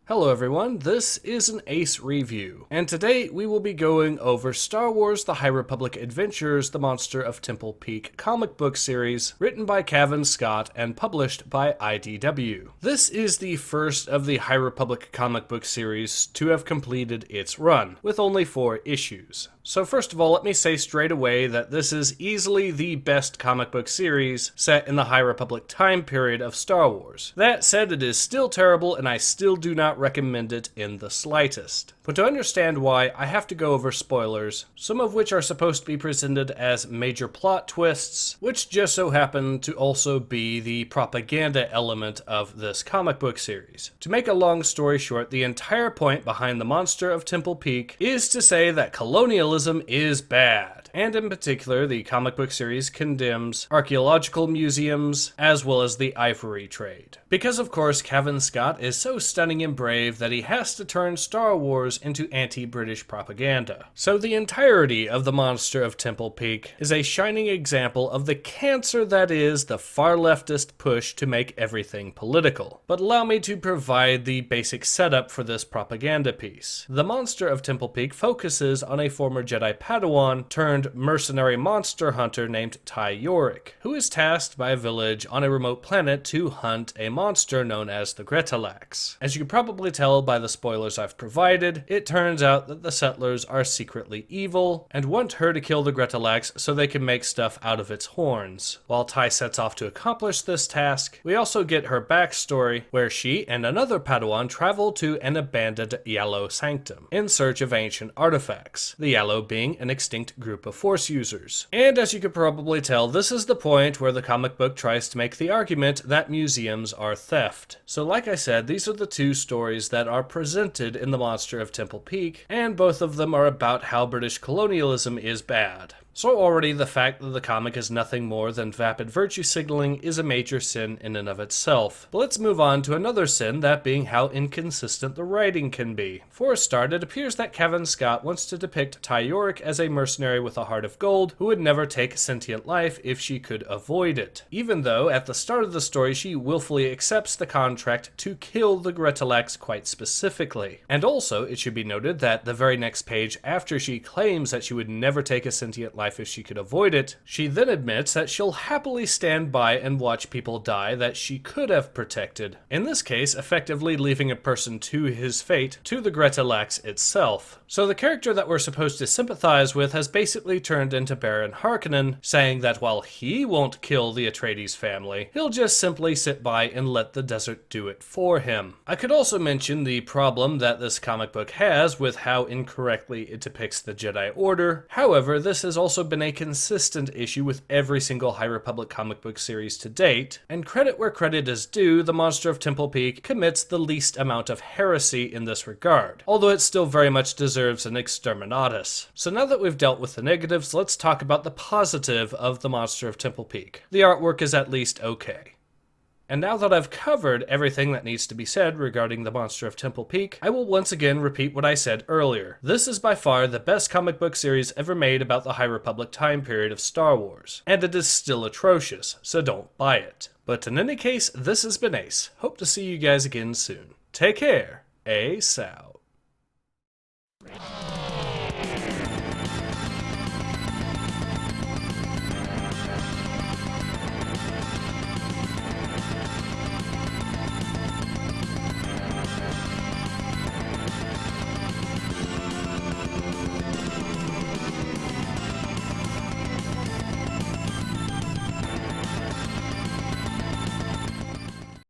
Hello everyone, this is an Ace review, and today we will be going over Star Wars The High Republic Adventures, The Monster of Temple Peak comic book series, written by Cavan Scott and published by IDW. This is the first of the High Republic comic book series to have completed its run, with only 4 issues. So first of all, let me say straight away that this is easily the best comic book series set in the High Republic time period of Star Wars. That said, it is still terrible and I still do not recommend it in the slightest. But to understand why, I have to go over spoilers, some of which are supposed to be presented as major plot twists, which just so happen to also be the propaganda element of this comic book series. To make a long story short, the entire point behind the Monster of Temple Peak is to say that colonialism is bad, and in particular the comic book series condemns archaeological museums as well as the ivory trade. Because of course Cavan Scott is so stunning and brave that he has to turn Star Wars into anti-British propaganda. So the entirety of the Monster of Temple Peak is a shining example of the cancer that is the far leftist push to make everything political. But allow me to provide the basic setup for this propaganda piece. The Monster of Temple Peak focuses on a former Jedi Padawan turned mercenary monster hunter named Ty Yorick, who is tasked by a village on a remote planet to hunt a monster known as the Gretalax. As you can probably tell by the spoilers I've provided, it turns out that the settlers are secretly evil and want her to kill the Gretalax so they can make stuff out of its horns. While Ty sets off to accomplish this task, we also get her backstory where she and another Padawan travel to an abandoned Yallo sanctum in search of ancient artifacts, the Yallo being an extinct group of Force users. And as you could probably tell, this is the point where the comic book tries to make the argument that museums are theft. So like I said, these are the 2 stories that are presented in The Monster of Temple Peak, and both of them are about how British colonialism is bad. So already the fact that the comic is nothing more than vapid virtue signaling is a major sin in and of itself. But let's move on to another sin, that being how inconsistent the writing can be. For a start, it appears that Cavan Scott wants to depict Ty Yorick as a mercenary with a heart of gold who would never take sentient life if she could avoid it. Even though at the start of the story she willfully accepts the contract to kill the Gretalax quite specifically. And also, it should be noted that the very next page after she claims that she would never take a sentient life if she could avoid it, she then admits that she'll happily stand by and watch people die that she could have protected. In this case, effectively leaving a person to his fate to the Gretalax itself. So the character that we're supposed to sympathize with has basically turned into Baron Harkonnen, saying that while he won't kill the Atreides family, he'll just simply sit by and let the desert do it for him. I could also mention the problem that this comic book has with how incorrectly it depicts the Jedi Order. However, this has also been a consistent issue with every single High Republic comic book series to date, and credit where credit is due, the Monster of Temple Peak commits the least amount of heresy in this regard, although it still very much deserves an exterminatus. So now that we've dealt with the negatives, let's talk about the positive of the Monster of Temple Peak. The artwork is at least okay. And now that I've covered everything that needs to be said regarding the Monster of Temple Peak, I will once again repeat what I said earlier. This is by far the best comic book series ever made about the High Republic time period of Star Wars, and it is still atrocious, so don't buy it. But in any case, this has been Ace. Hope to see you guys again soon. Take care. Ace out.